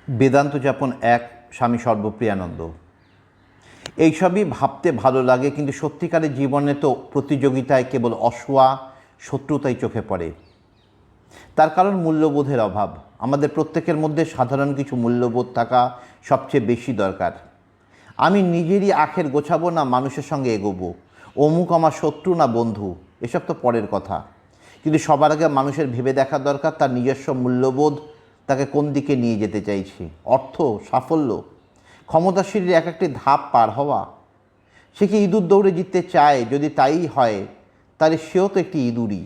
বেদান্ত যাপন এক, স্বামী সর্বপ্রিয়ানন্দ। এইসবই ভাবতে ভালো লাগে, কিন্তু সত্যিকারের জীবনে তো প্রতিযোগিতায় কেবল অসুয়া শত্রুতাই চোখে পড়ে। তার কারণ মূল্যবোধের অভাব। আমাদের প্রত্যেকের মধ্যে সাধারণ কিছু মূল্যবোধ থাকা সবচেয়ে বেশি দরকার। আমি নিজেরই আখের গোছাবো না মানুষের সঙ্গে এগোবো, অমুক আমার শত্রু না বন্ধু, এসব তো পরের কথা। কিন্তু সবার আগে মানুষের ভেবে দেখা দরকার তার নিজস্ব মূল্যবোধ তাকে কোন দিকে নিয়ে যেতে চাইছে। অর্থ, সাফল্য, ক্ষমতাশীলের এক একটি ধাপ পার হওয়া। সে কি ইঁদুর দৌড়ে জিততে চায়? যদি তাই হয় তাহলে সেও তো একটি ইঁদুরই।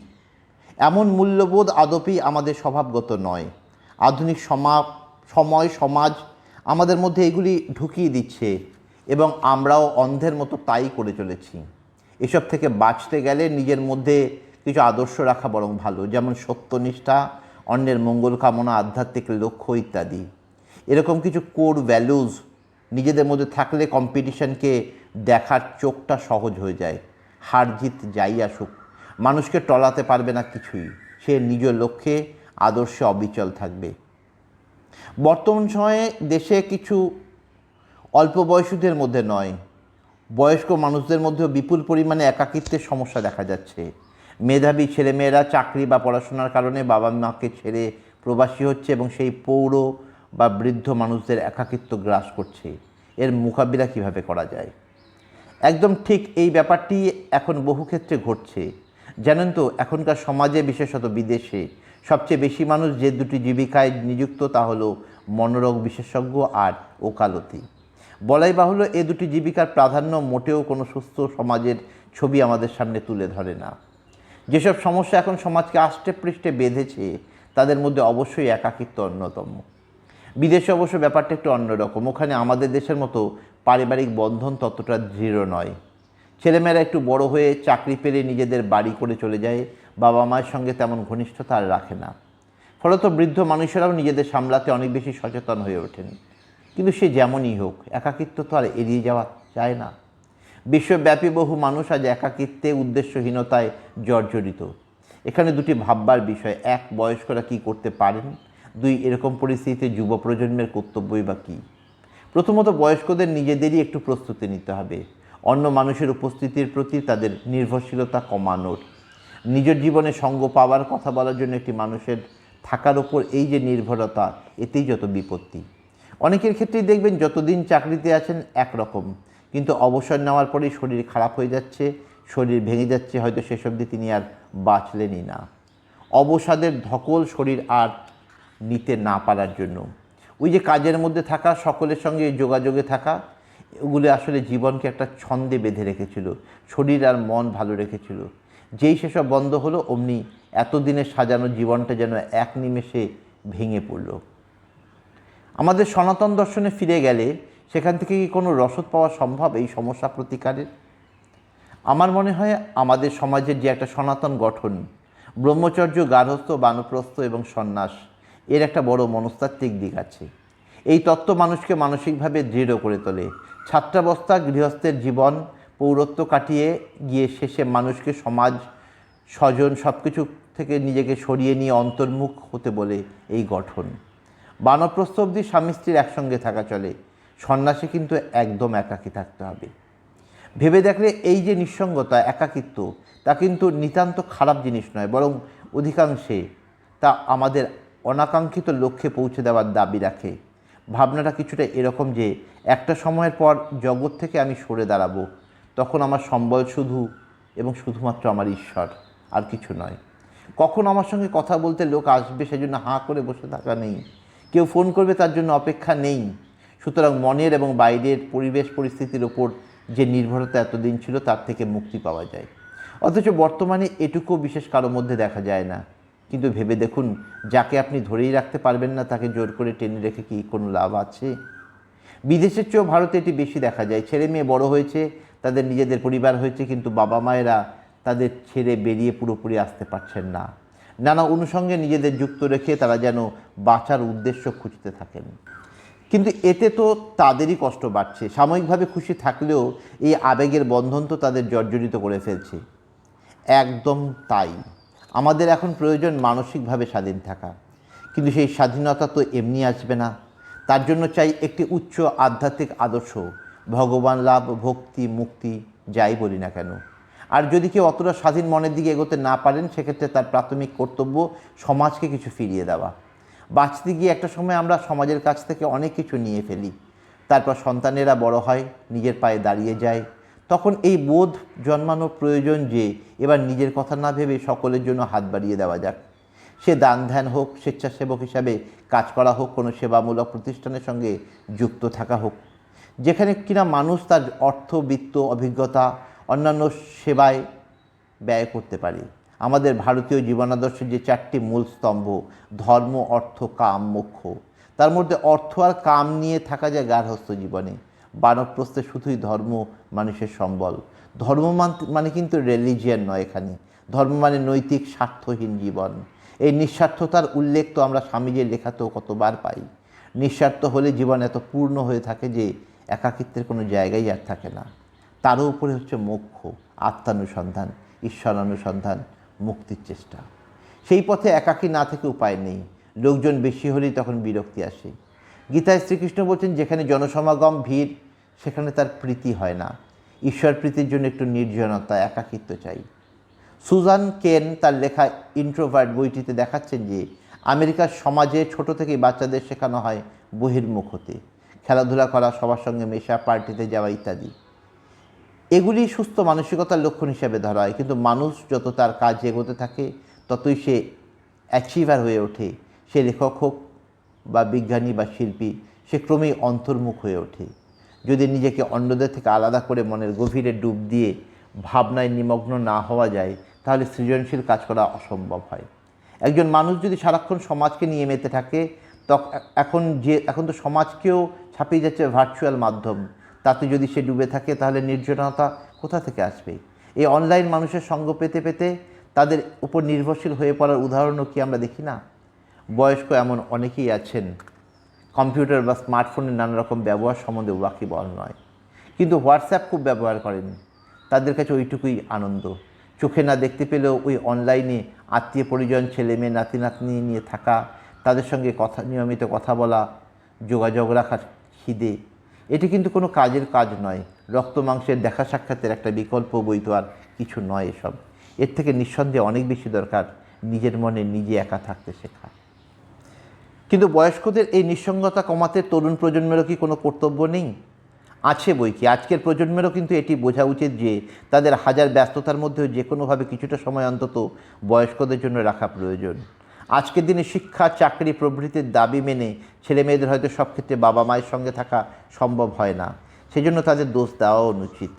এমন মূল্যবোধ আদপেই আমাদের স্বভাবগত নয়। আধুনিক সমাজ আমাদের মধ্যে এগুলি ঢুকিয়ে দিচ্ছে এবং আমরাও অন্ধের মতো তাই করে চলেছি। এসব থেকে বাঁচতে গেলে নিজের মধ্যে কিছু আদর্শ রাখা বরং ভালো, যেমন সত্যনিষ্ঠা, অন্যের মঙ্গল কামনা, আধ্যাত্মিক লক্ষ্য ইত্যাদি। এরকম কিছু কোর ভ্যালুজ নিজেদের মধ্যে থাকলে কম্পিটিশনকে দেখার চোখটা সহজ হয়ে যায়। হার জিত যাই আসুক, মানুষকে টলাতে পারবে না কিছুই। সে নিজ লক্ষ্যে আদর্শে অবিচল থাকবে। বর্তমান সময়ে দেশে কিছু অল্প বয়সীদের মধ্যে নয়, বয়স্ক মানুষদের মধ্যেও বিপুল পরিমাণে একাকিত্বের সমস্যা দেখা যাচ্ছে। মেধাবী ছেলেমেয়েরা চাকরি বা পড়াশোনার কারণে বাবা মাকে ছেড়ে প্রবাসী হচ্ছে এবং সেই পৌর বা বৃদ্ধ মানুষদের একাকিত্ব গ্রাস করছে। এর মোকাবিলা কিভাবে করা যায়? একদম ঠিক এই ব্যাপারটি এখন বহু ক্ষেত্রে ঘটছে। জানেন তো, এখনকার সমাজে, বিশেষত বিদেশে, সবচেয়ে বেশি মানুষ যে দুটি জীবিকায় নিযুক্ত তা হলো মনোরোগ বিশেষজ্ঞ আর ওকালতি। বলাই বাহুল্য, এ দুটি জীবিকার প্রাধান্য মোটেও কোনো সুস্থ সমাজের ছবি আমাদের সামনে তুলে ধরে না। যেসব সমস্যা এখন সমাজকে আষ্টে পৃষ্ঠে বেঁধেছে তাদের মধ্যে অবশ্যই একাকিত্ব অন্যতম। বিদেশে অবশ্য ব্যাপারটা একটু অন্যরকম। ওখানে আমাদের দেশের মতো পারিবারিক বন্ধন ততটা দৃঢ় নয়। ছেলেমেয়েরা একটু বড় হয়ে চাকরি পেলে নিজেদের বাড়ি করে চলে যায়, বাবা মায়ের সঙ্গে তেমন ঘনিষ্ঠতা আর রাখে না। ফলত বৃদ্ধ মানুষেরাও নিজেদের সামলাতে অনেক বেশি সচেতন হয়ে ওঠেন। কিন্তু সে যেমনই হোক, একাকিত্ব তো আর এড়িয়ে যাওয়া যায় না। বিশ্বব্যাপী বহু মানুষ আজ একাকিত্বে, উদ্দেশ্যহীনতায় জর্জরিত। এখানে দুটি ভাববার বিষয়: এক, বয়স্করা কী করতে পারেন; দুই, এরকম পরিস্থিতিতে যুব প্রজন্মের কর্তব্যই বা কী। প্রথমত, বয়স্কদের নিজেদেরই একটু প্রস্তুতি নিতে হবে অন্য মানুষের উপস্থিতির প্রতি তাদের নির্ভরশীলতা কমানোর। নিজের জীবনে সঙ্গ পাওয়ার, কথা বলার জন্য একটি মানুষের থাকার ওপর এই যে নির্ভরতা, এতেই যত বিপত্তি। অনেকের ক্ষেত্রেই দেখবেন যতদিন চাকরিতে আছেন একরকম, কিন্তু অবসর নেওয়ার পরেই শরীর খারাপ হয়ে যাচ্ছে, শরীর ভেঙে যাচ্ছে, হয়তো শেষ অবধি তিনি আর বাঁচলেনই না। অবসাদের ধকল শরীর আর নিতে না পারার জন্য। ওই যে কাজের মধ্যে থাকা, সকলের সঙ্গে যোগাযোগে থাকা, এগুলো আসলে জীবনকে একটা ছন্দে বেঁধে রেখেছিল, শরীর আর মন ভালো রেখেছিল। যেই সেসব বন্ধ হলো, অমনি এতদিনের সাজানো জীবনটা যেন এক নিমেষে ভেঙে পড়ল। আমাদের সনাতন দর্শনে ফিরে গেলে সেখান থেকে কি কোনো রসদ পাওয়া সম্ভব এই সমস্যা প্রতিকারের? আমার মনে হয় আমাদের সমাজের যে একটা সনাতন গঠন, ব্রহ্মচর্য, গার্হস্থ্য, বানপ্রস্থ এবং সন্ন্যাস, এর একটা বড় মনস্তাত্ত্বিক দিক আছে। এই তত্ত্ব মানুষকে মানসিকভাবে দৃঢ় করে তোলে। ছাত্রাবস্থা, গৃহস্থের জীবন, পৌরত্ব কাটিয়ে গিয়ে শেষে মানুষকে সমাজ, স্বজন সব কিছু থেকে নিজেকে সরিয়ে নিয়ে অন্তর্মুখ হতে বলে এই গঠন। বানপ্রস্থ অবধি স্বামী স্ত্রীর একসঙ্গে থাকা চলে, সন্ন্যাসে কিন্তু একদম একাকী থাকতে হবে। ভেবে দেখলে এই যে নিঃসঙ্গতা, একাকিত্ব, তা কিন্তু নিতান্ত খারাপ জিনিস নয়, বরং অধিকাংশে তা আমাদের অনাকাঙ্ক্ষিত লক্ষ্যে পৌঁছে দেওয়ার দাবি রাখে। ভাবনাটা কিছুটা এরকম যে একটা সময়ের পর জগৎ থেকে আমি সরে দাঁড়াবো, তখন আমার সম্বল শুধু এবং শুধুমাত্র আমার ঈশ্বর, আর কিছু নয়। কখন আমার সঙ্গে কথা বলতে লোক আসবে সেজন্য হাঁ করে বসে থাকা নেই, কেউ ফোন করবে তার জন্য অপেক্ষা নেই। সুতরাং মনের এবং বাইরের পরিবেশ পরিস্থিতির ওপর যে নির্ভরতা এতদিন ছিল, তার থেকে মুক্তি পাওয়া যায়। অথচ বর্তমানে এটুকু বিশেষ কারোর মধ্যে দেখা যায় না। কিন্তু ভেবে দেখুন, যাকে আপনি ধরেই রাখতে পারবেন না তাকে জোর করে টেনে রেখে কি কোনো লাভ আছে? বিদেশের চেয়েও ভারতে এটি বেশি দেখা যায়। ছেলে মেয়ে বড় হয়েছে, তাদের নিজেদের পরিবার হয়েছে, কিন্তু বাবা মায়েরা তাদের ছেড়ে বেরিয়ে পুরোপুরি আসতে পারছেন না। নানা অনুষঙ্গে নিজেদের যুক্ত রেখে তারা যেন বাঁচার উদ্দেশ্য খুঁজতে থাকেন। কিন্তু এতে তো তাদেরই কষ্ট বাড়ছে। সাময়িকভাবে খুশি থাকলেও এই আবেগের বন্ধন তো তাদের জর্জরিত করে ফেলছে। একদম তাই, আমাদের এখন প্রয়োজন মানসিকভাবে স্বাধীন থাকা। কিন্তু সেই স্বাধীনতা তো এমনি আসবে না। তার জন্য চাই একটি উচ্চ আধ্যাত্মিক আদর্শ, ভগবান লাভ, ভক্তি, মুক্তি, যাই বলি না কেন। আর যদি কেউ অতটা স্বাধীন মনের দিকে এগোতে না পারেন, সেক্ষেত্রে তার প্রাথমিক কর্তব্য সমাজকে কিছু ফিরিয়ে দেওয়া। বাঁচতে গিয়ে একটা সময় আমরা সমাজের কাছ থেকে অনেক কিছু নিয়ে ফেলি, তারপর সন্তানেরা বড় হয়, নিজের পায়ে দাঁড়িয়ে যায়, তখন এই বোধ জন্মানো প্রয়োজন যে এবার নিজের কথা না ভেবে সকলের জন্য হাত বাড়িয়ে দেওয়া যাক। সে দান ধ্যান হোক, স্বেচ্ছাসেবক হিসাবে কাজ করা হোক, কোনো সেবামূলক প্রতিষ্ঠানের সঙ্গে যুক্ত থাকা হোক, যেখানে কিনা মানুষ তার অর্থ, বিত্ত, অভিজ্ঞতা অন্যান্য সেবায় ব্যয় করতে পারে। আমাদের ভারতীয় জীবনাদর্শের যে 4টি মূল স্তম্ভ, ধর্ম, অর্থ, কাম, মোক্ষ, তার মধ্যে অর্থ আর কাম নিয়ে থাকা যায় গার্হস্থ্য জীবনে। বানপ্রস্থে শুধুই ধর্ম মানুষের সম্বল। ধর্ম মানে কিন্তু রিলিজিয়ান নয় এখানে। ধর্ম মানে নৈতিক স্বার্থহীন জীবন। এই নিঃস্বার্থতার উল্লেখ তো আমরা স্বামীজির লেখাতেও কতবার পাই। নিঃস্বার্থ হলে জীবন এত পূর্ণ হয়ে থাকে যে একাকিত্বের কোনো জায়গাই আর থাকে না। তারও উপরে হচ্ছে মোক্ষ, আত্মানুসন্ধান, ঈশ্বরানুসন্ধান, মুক্তির চেষ্টা। সেই পথে একাকী না থেকে উপায় নেই। লোকজন বেশি হলেই তখন বিরক্তি আসে। গীতায় শ্রীকৃষ্ণ বলছেন, যেখানে জনসমাগম, ভিড়, সেখানে তার প্রীতি হয় না। ঈশ্বর প্রীতির জন্য একটু নির্জনতা, একাকিত্ব চাই। সুজান কেন তার লেখা ইন্ট্রোভার্ট বইটিতে দেখাচ্ছেন যে আমেরিকার সমাজে ছোট থেকেই বাচ্চাদের শেখানো হয় বহির্মুখ হতে, খেলাধুলা করা, সবার সঙ্গে মেশা, পার্টিতে যাওয়া ইত্যাদি। এগুলি সুস্থ মানসিকতার লক্ষণ হিসেবে ধরা হয়। কিন্তু মানুষ যত তার কাজ এগোতে থাকে, ততই সে অ্যাচিভার হয়ে ওঠে। সে লেখক হোক বা বিজ্ঞানী বা শিল্পী, সে ক্রমেই অন্তর্মুখ হয়ে ওঠে। যদি নিজেকে অন্যদের থেকে আলাদা করে মনের গভীরে ডুব দিয়ে ভাবনায় নিমগ্ন না হওয়া যায়, তাহলে সৃজনশীল কাজ করা অসম্ভব হয়। একজন মানুষ যদি সারাক্ষণ সমাজকে নিয়ে মেতে থাকে, এখন তো সমাজকেও ছাপিয়ে যাচ্ছে ভার্চুয়াল মাধ্যম, তাতে যদি সে ডুবে থাকে, তাহলে নির্জনতা কোথা থেকে আসবে? এই অনলাইন মানুষের সঙ্গ পেতে পেতে তাদের উপর নির্ভরশীল হয়ে পড়ার উদাহরণও কি আমরা দেখি না? বয়স্ক এমন অনেকেই আছেন কম্পিউটার বা স্মার্টফোনের নানা রকম ব্যবহার সম্বন্ধে ওয়াকিবহাল নয়, কিন্তু হোয়াটসঅ্যাপ খুব ব্যবহার করেন। তাদের কাছে ওইটুকুই আনন্দ। চোখে না দেখতে পেলেও ওই অনলাইনে আত্মীয় পরিজন, ছেলে মেয়ে, নাতি নাতনি নিয়ে থাকা, তাদের সঙ্গে নিয়মিত কথা বলা, যোগাযোগ রাখার খিদে, এটি কিন্তু কোনো কাজের কাজ নয়। রক্ত মাংসের দেখা সাক্ষাতের একটা বিকল্প বই তো আর কিছু নয় এসব। এর থেকে নিঃসন্দেহে অনেক বেশি দরকার নিজের মনে নিজে একা থাকতে শেখা। কিন্তু বয়স্কদের এই নিঃসঙ্গতা কমাতে তরুণ প্রজন্মেরও কি কোনো কর্তব্য নেই? আছে বই কি। আজকের প্রজন্মেরও কিন্তু এটি বোঝা উচিত যে তাদের হাজার ব্যস্ততার মধ্যেও যে কোনোভাবে কিছুটা সময় অন্তত বয়স্কদের জন্য রাখা প্রয়োজন। আজকের দিনে শিক্ষা, চাকরি প্রভৃতির দাবি মেনে ছেলে মেয়েদের হয়তো সব ক্ষেত্রে বাবা মায়ের সঙ্গে থাকা সম্ভব হয় না। সেজন্য তাদের দোষ দেওয়া অনুচিত।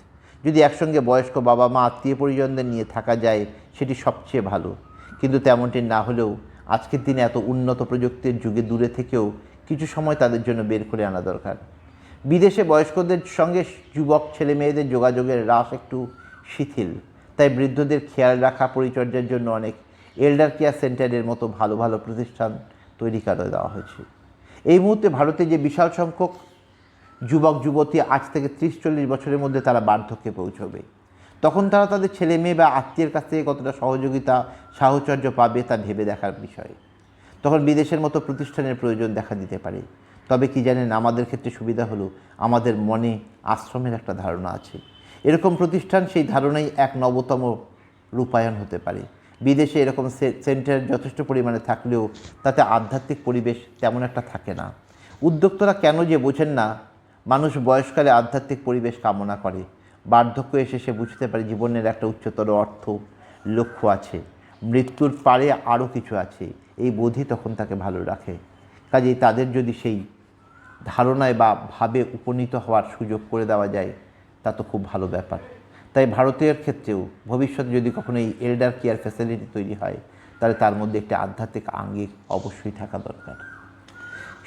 যদি একসঙ্গে বয়স্ক বাবা মা, আত্মীয় পরিজনদের নিয়ে থাকা যায়, সেটি সবচেয়ে ভালো। কিন্তু তেমনটি না হলেও আজকের দিনে এত উন্নত প্রযুক্তির যুগে দূরে থেকেও কিছু সময় তাদের জন্য বের করে আনা দরকার। বিদেশে বয়স্কদের সঙ্গে যুবক ছেলে মেয়েদের যোগাযোগের রাশ একটু শিথিল, তাই বৃদ্ধদের খেয়াল রাখা, পরিচর্যার জন্য অনেক এল্ডার কেয়ার সেন্টারের মতো ভালো ভালো প্রতিষ্ঠান তৈরি করে দেওয়া হয়েছে। এই মুহূর্তে ভারতে যে বিশাল সংখ্যক যুবক যুবতী আজ থেকে 30-40 বছরের মধ্যে তারা বার্ধক্যে পৌঁছবে, তখন তারা তাদের ছেলে মেয়ে বা আত্মীয়ের কাছ থেকে কতটা সহযোগিতা, সাহচর্য পাবে তা ভেবে দেখার বিষয়। তখন বিদেশের মতো প্রতিষ্ঠানের প্রয়োজন দেখা দিতে পারে। তবে কি জানেন, আমাদের ক্ষেত্রে সুবিধা হলো আমাদের মনে আশ্রমের একটা ধারণা আছে। এরকম প্রতিষ্ঠান সেই ধারণাই এক নবতম রূপায়ণ হতে পারে। বিদেশে এরকম সেন্টার যথেষ্ট পরিমাণে থাকলেও তাতে আধ্যাত্মিক পরিবেশ তেমন একটা থাকে না। উদ্যোক্তারা কেন যে বোঝেন না মানুষ বয়সকালে আধ্যাত্মিক পরিবেশ কামনা করে, বার্ধক্য এসে সে বুঝতে পারে জীবনের একটা উচ্চতর অর্থ, লক্ষ্য আছে, মৃত্যুর পারে আরও কিছু আছে। এই বোধই তখন তাকে ভালো রাখে। কাজেই তাদের যদি সেই ধারণায় বা ভাবে উপনীত হওয়ার সুযোগ করে দেওয়া যায়, তা তো খুব ভালো ব্যাপার। তাই ভারতীয় ক্ষেত্রেও ভবিষ্যতে যদি কখনো এই এল্ডার কেয়ার ফ্যাসিলিটি তৈরি হয়, তাহলে তার মধ্যে একটি আধ্যাত্মিক আঙ্গিক অবশ্যই থাকা দরকার।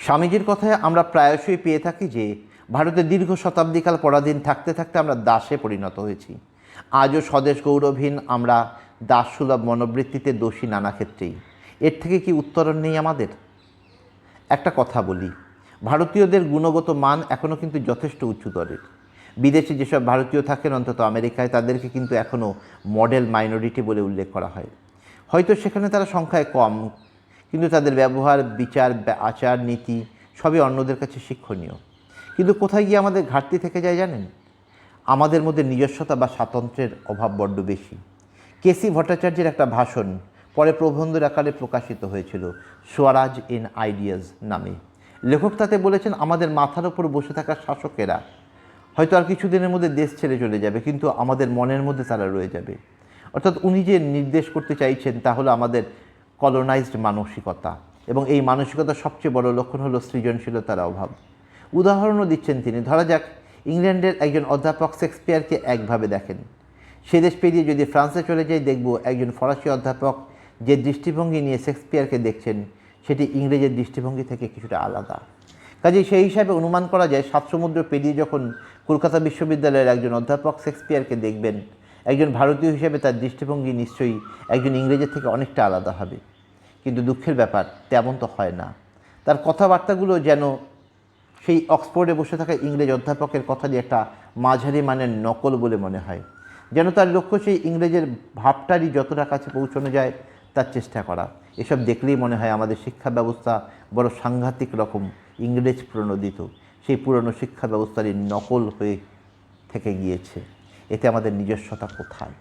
স্বামীজির কথায় আমরা প্রায়শই পেয়ে থাকি যে ভারতে দীর্ঘ শতাব্দীকাল পরাধীন থাকতে থাকতে আমরা দাসে পরিণত হয়েছি। আজও স্বদেশ গৌরবহীন আমরা দাসসুলভ মনোবৃত্তিতে দোষী নানা ক্ষেত্রেই। এর থেকে কি উত্তরণ নেই আমাদের? একটা কথা বলি, ভারতীয়দের গুণগত মান এখনও কিন্তু যথেষ্ট উচ্চতরের। বিদেশে যেসব ভারতীয় থাকেন, অন্তত আমেরিকায়, তাদেরকে কিন্তু এখনও মডেল মাইনরিটি বলে উল্লেখ করা হয়। হয়তো সেখানে তারা সংখ্যায় কম, কিন্তু তাদের ব্যবহার, বিচার, আচার, নীতি সবই অন্যদের কাছে শিক্ষণীয়। কিন্তু কোথায় গিয়ে আমাদের ঘাটতি থেকে যায় জানেন? আমাদের মধ্যে নিজস্বতা বা স্বাতন্ত্র্যের অভাব বড্ড বেশি। কেসি ভট্টাচার্যের একটা ভাষণ পরে প্রবন্ধের আকারে প্রকাশিত হয়েছিল, স্বরাজ ইন আইডিয়াস নামে। লেখক তাতে বলেছেন, আমাদের মাথার ওপর বসে থাকা শাসকেরা হয়তো আর কিছুদিনের মধ্যে দেশ ছেড়ে চলে যাবে, কিন্তু আমাদের মনের মধ্যে তারা রয়ে যাবে। অর্থাৎ উনি যে নির্দেশ করতে চাইছেন তা হলো আমাদের কলোনাইজড মানসিকতা, এবং এই মানসিকতার সবচেয়ে বড় লক্ষণ হলো সৃজনশীলতার অভাব। উদাহরণও দিচ্ছেন তিনি। ধরা যাক, ইংল্যান্ডের একজন অধ্যাপক শেক্সপিয়ারকে একভাবে দেখেন, সে দেশ পেরিয়ে যদি ফ্রান্সে চলে যাই, দেখব একজন ফরাসি অধ্যাপক যে দৃষ্টিভঙ্গি নিয়ে শেক্সপিয়ারকে দেখছেন সেটি ইংরেজের দৃষ্টিভঙ্গি থেকে কিছুটা আলাদা। কাজেই সেই হিসাবে অনুমান করা যায়, সাত সমুদ্র পেরিয়ে যখন কলকাতা বিশ্ববিদ্যালয়ের একজন অধ্যাপক শেক্সপিয়ারকে দেখবেন, একজন ভারতীয় হিসেবে তার দৃষ্টিভঙ্গি নিশ্চয়ই একজন ইংরেজের থেকে অনেকটা আলাদা হবে। কিন্তু দুঃখের ব্যাপার, তেমন তো হয় না। তার কথাবার্তাগুলো যেন সেই অক্সফোর্ডে বসে থাকা ইংরেজ অধ্যাপকের কথারই একটা মাঝারি মানের নকল বলে মনে হয়। যেন তার লক্ষ্য সেই ইংরেজের ভাবটারই যতটা কাছে পৌঁছানো যায় তার চেষ্টা করা। এসব দেখলেই মনে হয় আমাদের শিক্ষা ব্যবস্থা বড় সাংঘাতিক রকম ইংরেজ প্রণোদিত, সেই পুরনো শিক্ষা ব্যবস্থারই নকল হয়ে থেকে গিয়েছে। এতে আমাদের নিজস্বতা কোথায়?